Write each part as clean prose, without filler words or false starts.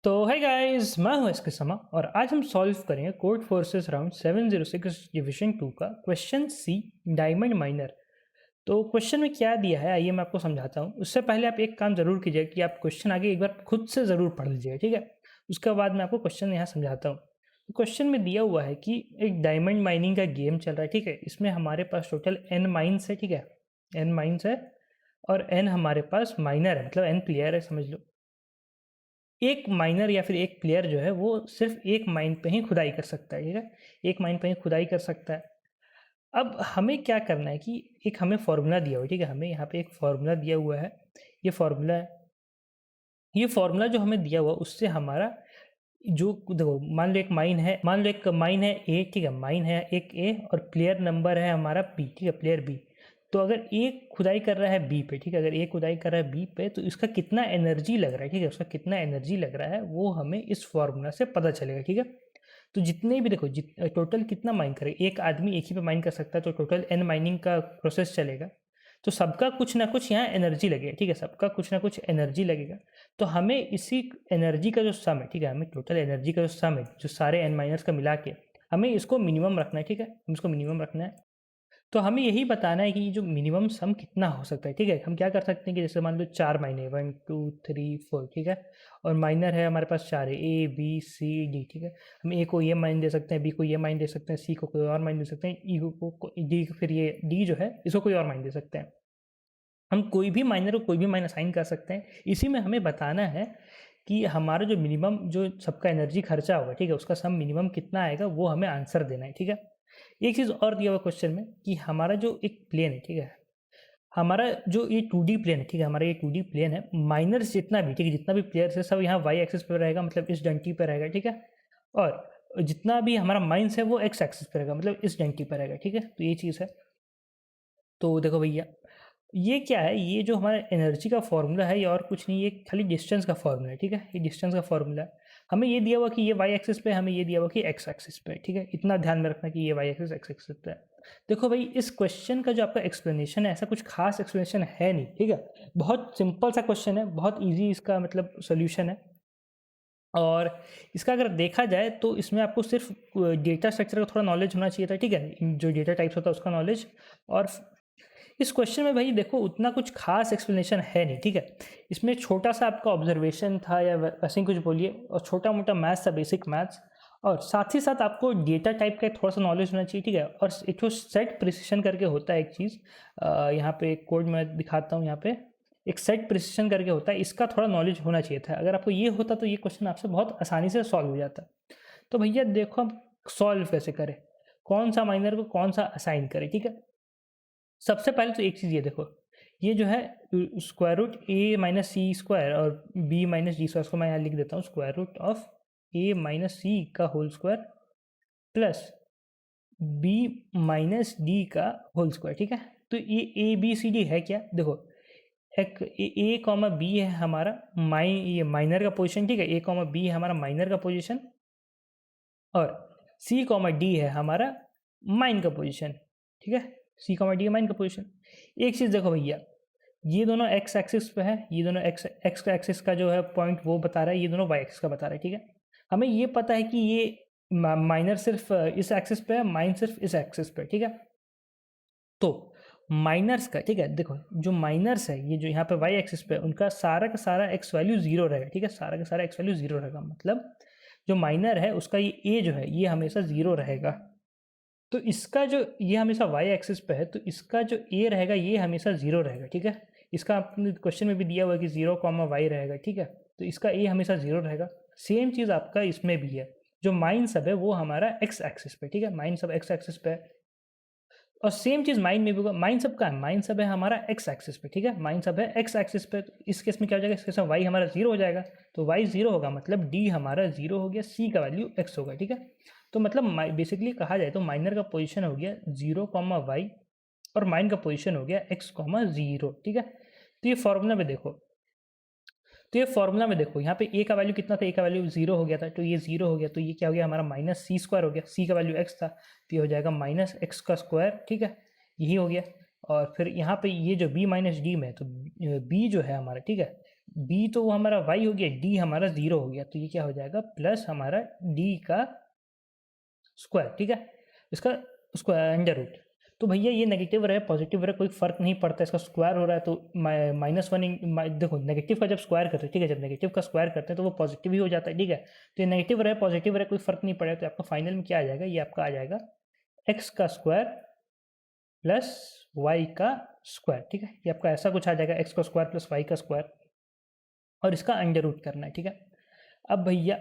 तो है गाइस, मैं हूं एसके समा और आज हम सॉल्व करेंगे कोड फोर्सेस राउंड 706 डिवीजन 2 का क्वेश्चन सी डायमंड माइनर। तो क्वेश्चन में क्या दिया है आइए मैं आपको समझाता हूं। उससे पहले आप एक काम जरूर कीजिए कि आप क्वेश्चन आगे एक बार खुद से ज़रूर पढ़ लीजिएगा, ठीक है। उसके बाद मैं आपको क्वेश्चन यहाँ समझाता हूँ। तो क्वेश्चन में दिया हुआ है कि एक डायमंड माइनिंग का गेम चल रहा है, ठीक है। इसमें हमारे पास टोटल n माइन्स है, ठीक है। n माइन्स है और n हमारे पास माइनर है, मतलब n प्लेयर है समझ लो। एक माइनर या फिर एक प्लेयर जो है वो सिर्फ एक माइन पे ही खुदाई कर सकता है, ठीक है। एक माइन पे ही खुदाई कर सकता है। अब हमें क्या करना है कि एक हमें फॉर्मूला दिया हुआ है, ठीक है। हमें यहाँ पे एक फॉर्मूला दिया हुआ है, ये फॉर्मूला है। ये फॉर्मूला जो हमें दिया हुआ उससे हमारा जो देखो मान लो एक माइन है, मान लो एक माइन है ए, ठीक है। माइन है एक ए और प्लेयर नंबर है हमारा बी, ठीक है, प्लेयर बी। तो अगर ए खुदाई कर रहा है बी पे, ठीक है, अगर ए खुदाई कर रहा है बी पे तो इसका कितना एनर्जी लग रहा है, ठीक है, उसका कितना एनर्जी लग रहा है वो हमें इस फॉर्मूला से पता चलेगा, ठीक है। तो जितने भी देखो टोटल कितना माइन करे, एक आदमी एक ही पे माइन कर सकता है तो टोटल एन माइनिंग का प्रोसेस चलेगा। तो सबका कुछ ना कुछ यहाँ एनर्जी लगेगा, ठीक है, सबका कुछ ना कुछ एनर्जी लगेगा। तो हमें इसी एनर्जी का जो सम है, ठीक है, हमें टोटल एनर्जी का जो सम है जो सारे एन माइनर्स का मिला के हमें इसको मिनिमम रखना है, ठीक है, हम इसको मिनिमम रखना है। तो हमें यही बताना है कि जो मिनिमम सम कितना हो सकता है, ठीक है। हम क्या कर सकते हैं कि जैसे मान लो 4 माइनर 1 2 3 4, ठीक है, और माइनर है हमारे पास 4 है ए बी सी डी, ठीक है। हम ए को ये माइन दे सकते हैं, बी को ये माइन दे सकते हैं, सी को कोई और माइन दे सकते हैं, ई को डी, फिर ये डी जो है इसको कोई और माइन दे सकते हैं। हम कोई भी माइनर को कोई भी माइन असाइन कर सकते हैं। इसी में हमें बताना है कि हमारा जो मिनिमम जो सबका एनर्जी खर्चा होगा, ठीक है, उसका सम मिनिमम कितना आएगा वो हमें आंसर देना है, ठीक है। एक चीज़ और दिया हुआ क्वेश्चन में कि हमारा जो एक प्लेन है, ठीक है, हमारा जो ये 2D प्लेन है, ठीक है, हमारा ये 2D प्लेन है, माइनर्स जितना भी, ठीक है, जितना भी प्लेयर्स है सब यहाँ वाई एक्सिस पे रहेगा, मतलब इस डंटी पे रहेगा, ठीक है। और जितना भी हमारा माइनस है वो एक्स एक्सिस पे रहेगा, मतलब इस डंटी पे रहेगा, ठीक है। तो ये चीज़ है। तो देखो भैया ये क्या है, ये जो हमारा एनर्जी का फॉर्मूला है ये और कुछ नहीं, ये खाली डिस्टेंस का फॉर्मूला है, ठीक है। ये डिस्टेंस का फॉर्मूला है। हमें ये दिया हुआ कि ये वाई एक्सिस पे, हमें ये दिया हुआ कि एक्स एक्सिस पे, ठीक है। इतना ध्यान में रखना कि ये वाई एक्सिस एक्स एक्सिस पे है। देखो भाई इस क्वेश्चन का जो आपका एक्सप्लेनेशन है ऐसा कुछ खास एक्सप्लेनेशन है नहीं, ठीक है। बहुत सिंपल सा क्वेश्चन है, बहुत ईजी इसका मतलब सोल्यूशन है। और इसका अगर देखा जाए तो इसमें आपको सिर्फ डेटा स्ट्रक्चर का थोड़ा नॉलेज होना चाहिए था, ठीक है, जो डेटा टाइप्स होता है उसका नॉलेज। और इस क्वेश्चन में भाई देखो उतना कुछ खास एक्सप्लेनेशन है नहीं, ठीक है। इसमें छोटा सा आपका ऑब्जर्वेशन था या वैसे ही कुछ बोलिए, और छोटा मोटा मैथ्स था, बेसिक मैथ्स, और साथ ही साथ आपको डेटा टाइप का थोड़ा सा नॉलेज होना चाहिए, ठीक है। और एक तो सेट प्रिसिशन करके होता है एक चीज़, यहाँ पे एक कोड मैं दिखाता हूँ, यहाँ पे एक सेट प्रिसिशन करके होता है, इसका थोड़ा नॉलेज होना चाहिए था। अगर आपको ये होता तो ये क्वेश्चन आपसे बहुत आसानी से सॉल्व हो जाता। तो भैया देखो हम सॉल्व कैसे करें, कौन सा माइनर को कौन सा असाइन करें, ठीक है। सबसे पहले तो एक चीज़ ये देखो, ये जो है square root A minus C square और बी माइनस डी स्क्वायर, उसको मैं यहाँ लिख देता हूँ, square root of A minus C का whole square plus B minus D का होल स्क्वायर, ठीक है। तो ये ए बी सी डी है क्या, देखो एक ए कॉमा बी है हमारा ये माइनर का पोजीशन, ठीक है, ए कॉमा बी है हमारा माइनर का पोजीशन, और सी कॉमा डी है हमारा माइन का पोजीशन, ठीक है। सी कॉमा डी माइन का पोजीशन। एक चीज़ देखो भैया, ये दोनों एक्स एक्सिस पे है, ये दोनों एक्स का एक्सिस का जो है पॉइंट वो बता रहा है, ये दोनों वाई एक्सिस का बता रहा है, ठीक है। हमें ये पता है कि ये माइनर सिर्फ इस एक्सिस पे है, माइन सिर्फ इस एक्सिस पे, ठीक है। तो माइनर्स का, ठीक है, देखो जो माइनर्स है ये जो यहाँ पे वाई एक्सिस पे उनका सारा का सारा एक्स वैल्यू जीरो रहेगा, ठीक है, सारा का सारा एक्स वैल्यू जीरो रहेगा। मतलब जो माइनर है उसका ये ए जो है ये हमेशा जीरो रहेगा। तो इसका जो ये हमेशा वाई एक्सिस पे है तो इसका जो ए रहेगा ये हमेशा जीरो रहेगा, ठीक है। इसका आपने क्वेश्चन में भी दिया हुआ है कि 0, रहेगा, ठीक है। तो इसका ए हमेशा जीरो रहेगा। सेम चीज़ आपका इसमें भी है, जो माइन सब है वो हमारा एक्स एक्सिस पे, ठीक है, माइन सब एक्स एक्सिस पे है। और सेम चीज़ माइन में भी होगा, माइन सब का है, माइन सब है हमारा एक्स एक्सिस पे, ठीक है, माइन सब है एक्स एक्सिस पे। तो इस केस में क्या हो जाएगा, इस केस में वाई हमारा जीरो हो जाएगा। तो वाई जीरो होगा मतलब डी हमारा जीरो हो गया, सी का वैल्यू एक्स होगा, ठीक है। तो मतलब बेसिकली कहा जाए तो माइनर का पोजीशन हो गया 0, y और माइन का पोजीशन हो गया x, 0, ठीक है। तो ये फॉर्मूला में देखो, यहाँ पे a का वैल्यू कितना था, a का वैल्यू 0 हो गया था, तो ये 0 हो गया, तो ये क्या हो गया हमारा माइनस सी स्क्वायर हो गया, c का वैल्यू x था तो ये हो जाएगा माइनस एक्स का स्क्वायर, ठीक है, यही हो गया। और फिर यहाँ पे ये जो b माइनस डी में है, तो b जो है हमारा, ठीक है, b तो वो हमारा y हो गया, d हमारा 0 हो गया, तो ये क्या हो जाएगा प्लस हमारा d का स्क्वायर, ठीक है, इसका स्क्वायर अंडर रूट। तो भैया ये नेगेटिव रहे पॉजिटिव रहे कोई फर्क नहीं पड़ता, इसका स्क्वायर हो रहा है तो -1 देखो नेगेटिव का जब स्क्वायर करते हैं, ठीक है, जब नेगेटिव का स्क्वायर करते हैं तो वो पॉजिटिव ही हो जाता है, ठीक है। तो ये नेगेटिव रहे पॉजिटिव रहे कोई फर्क नहीं पड़ेगा, तो आपका फाइनल में क्या आ जाएगा, ये आपका आ जाएगा एक्स का स्क्वायर प्लस वाई का स्क्वायर, ठीक है, ये आपका ऐसा कुछ आ जाएगा, एक्स का स्क्वायर प्लस वाई का स्क्वायर, और इसका अंडर रूट करना है, ठीक है। अब भैया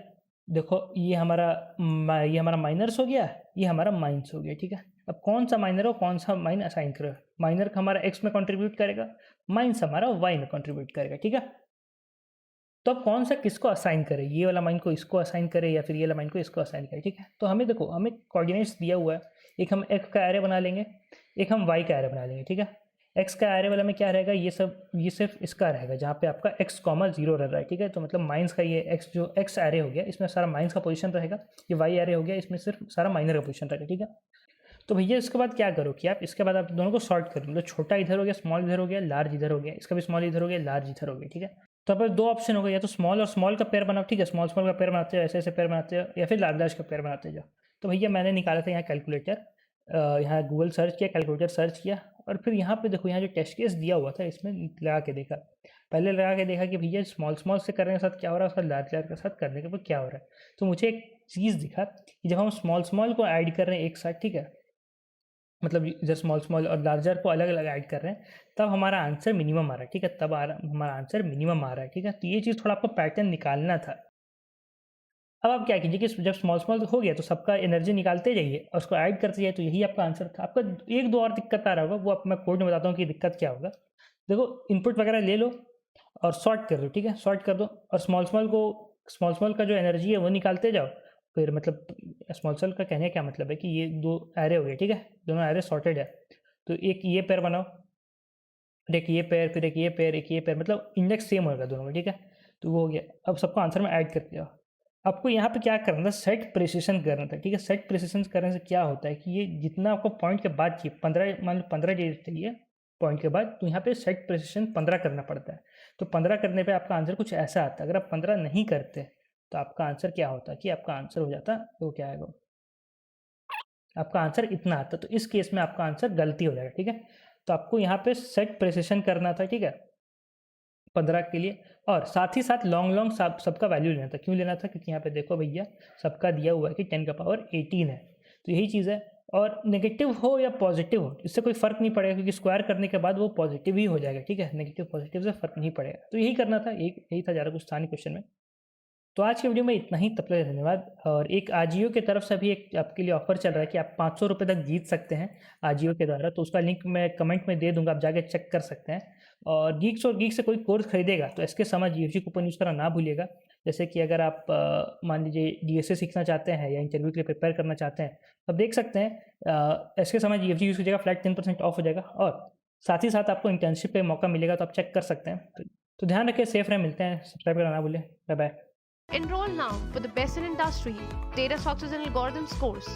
देखो ये हमारा माइनस हो गया, ये हमारा माइनस हो गया, ठीक है। अब कौन सा माइनर हो कौन सा माइन असाइन करो, माइनर का हमारा एक्स में कंट्रीब्यूट करेगा, माइनस हमारा वाई में कंट्रीब्यूट करेगा, ठीक है। तो अब कौन सा किसको असाइन करे, ये वाला माइन को इसको असाइन करे या फिर ये वाला माइन को इसको असाइन करे, ठीक है। तो हमें देखो हमें कोऑर्डिनेट्स दिया हुआ है, एक हम एक्स का एरे बना लेंगे, एक हम वाई का एरे बना लेंगे, ठीक है। एक्स का एरे वाला में क्या रहेगा, ये सिर्फ इसका रहेगा जहाँ पे आपका एक्स कॉमा 0 रह रहा है, ठीक है। तो मतलब माइनस का ये एक्स जो एक्स एरे हो गया इसमें सारा माइनस का पोजीशन रहेगा, ये वाई एरे हो गया इसमें सिर्फ सारा माइनर का पोजीशन रहेगा, ठीक है। तो भैया इसके बाद क्या करो कि आप इसके बाद आप दोनों को सॉर्ट करो, मतलब छोटा इधर हो गया, स्मॉल इधर हो गया, लार्ज इधर हो गया, इसका भी स्मॉल इधर हो गया, लार्ज इधर हो गया, ठीक है। तो अब दो ऑप्शन हो गए, या तो स्मॉल और स्मॉल का पेयर बनाओ, ठीक है, स्मॉल स्मॉल का पेयर बनाते हो, ऐसे ऐसे पेयर बनाते हो, या फिर लार्ज लार्ज का पेयर बनाते जाओ। तो भैया मैंने निकाला था यहाँ कैलकुलेटर, यहाँ गूगल सर्च किया, कैलकुलेटर सर्च किया, और फिर यहाँ पे देखो यहाँ जो टेस्ट केस दिया हुआ था इसमें लगा के देखा, पहले लगा के देखा कि भैया स्मॉल स्मॉल से करने के साथ क्या हो रहा है, उसका लार्ज लार्ज के साथ करने के बाद क्या हो रहा है। तो मुझे एक चीज़ दिखा कि जब हम स्मॉल स्मॉल को ऐड कर रहे हैं एक साथ, ठीक है, मतलब इधर स्मॉल स्मॉल और लार्जर को अलग अलग ऐड कर रहे हैं, तब हमारा आंसर मिनिमम आ रहा है, ठीक है, तब हमारा आंसर मिनिमम आ रहा है, ठीक है। तो ये चीज़ थोड़ा आपको पैटर्न निकालना था। अब आप क्या कीजिए कि जब स्मॉल स्मॉल हो गया तो सबका एनर्जी निकालते जाइए और उसको ऐड करते जाइए, तो यही आपका आंसर था। आपका एक दो और दिक्कत आ रहा होगा, वो मैं कोड में बताता हूँ कि दिक्कत क्या होगा। देखो इनपुट वगैरह ले लो और सॉर्ट कर दो, ठीक है, सॉर्ट कर दो, और स्मॉल स्मॉल का जो एनर्जी है वो निकालते जाओ। फिर मतलब स्मॉल स्मॉल का कहने का क्या मतलब है कि ये दो एरे हो गए, ठीक है, दोनों एरे सॉर्टेड है, तो एक ये पेयर बनाओ, फिर एक ये पेयर, फिर एक ये पेयर, एक ये पेयर, मतलब इंडेक्स सेम होगा दोनों में, ठीक है। तो वो हो गया। अब सबको आंसर में ऐड करते जाओ। आपको यहाँ पे क्या करना था, सेट प्रिसिशन करना था, ठीक है। सेट प्रिसिशन करने से क्या होता है कि ये जितना आपको पॉइंट के बाद चाहिए, 15 मान लो 15 डिजिट चाहिए पॉइंट के बाद, तो यहाँ पे सेट प्रिसिशन 15 करना पड़ता है। तो 15 करने पे आपका आंसर कुछ ऐसा आता है। अगर आप 15 नहीं करते तो आपका आंसर क्या होता है कि आपका आंसर हो जाता, तो क्या आएगा, आपका आंसर इतना आता। तो इस केस में आपका आंसर गलती हो जाएगा, ठीक है। तो आपको यहाँ पे सेट प्रिसिशन करना था, ठीक है, 15 के लिए, और साथ ही साथ लॉन्ग सबका वैल्यू लेना था। क्यों लेना था, क्योंकि यहाँ पे देखो भैया सबका दिया हुआ है कि 10 का पावर 18 है, तो यही चीज़ है। और नेगेटिव हो या पॉजिटिव हो इससे कोई फर्क नहीं पड़ेगा, क्योंकि स्क्वायर करने के बाद वो पॉजिटिव ही हो जाएगा, ठीक है, नेगेटिव पॉजिटिव से फर्क नहीं पड़ेगा। तो यही करना था, यही था, ज़्यादा कुछ था नहीं क्वेश्चन में। तो आज की वीडियो में इतना ही, तब तक धन्यवाद। और एक आजियो की तरफ से भी एक आपके लिए ऑफर चल रहा है कि आप 500 रुपये तक जीत सकते हैं आजियो के द्वारा, तो उसका लिंक मैं कमेंट में दे दूंगा, आप जाके चेक कर सकते हैं। और गीक से कोई कोर्स खरीदेगा तो इसके समय GFG कूपन यूज़ करना ना भूलिएगा। जैसे कि अगर आप मान लीजिए DSA सीखना चाहते हैं या इंटरव्यू के लिए प्रिपेयर करना चाहते हैं, तो आप देख सकते हैं इसके समय GFG यूज़ कीजिएगा, फ्लैट 10% ऑफ हो जाएगा, और साथ ही साथ आपको इंटर्नशिप पे मौका मिलेगा, तो आप चेक कर सकते हैं। तो ध्यान रखिए, सेफ रहें, मिलते हैं, सब्सक्राइब करना ना भूलें, bye bye. Enroll now for the best in industry data structures and algorithms course,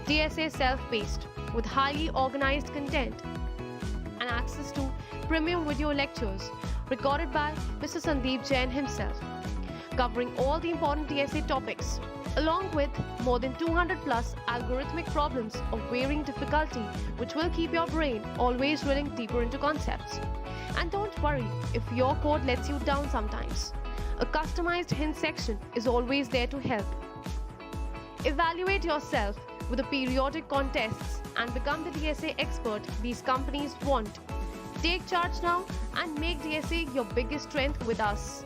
DSA self-paced with highly organized content and access to premium video lectures recorded by Mr. Sandeep Jain himself, covering all the important DSA topics, along with more than 200 plus algorithmic problems of varying difficulty, which will keep your brain always drilling deeper into concepts. And don't worry if your code lets you down sometimes. A customized hint section is always there to help. Evaluate yourself with the periodic contests and become the DSA expert these companies want. Take charge now and make DSA your biggest strength with us.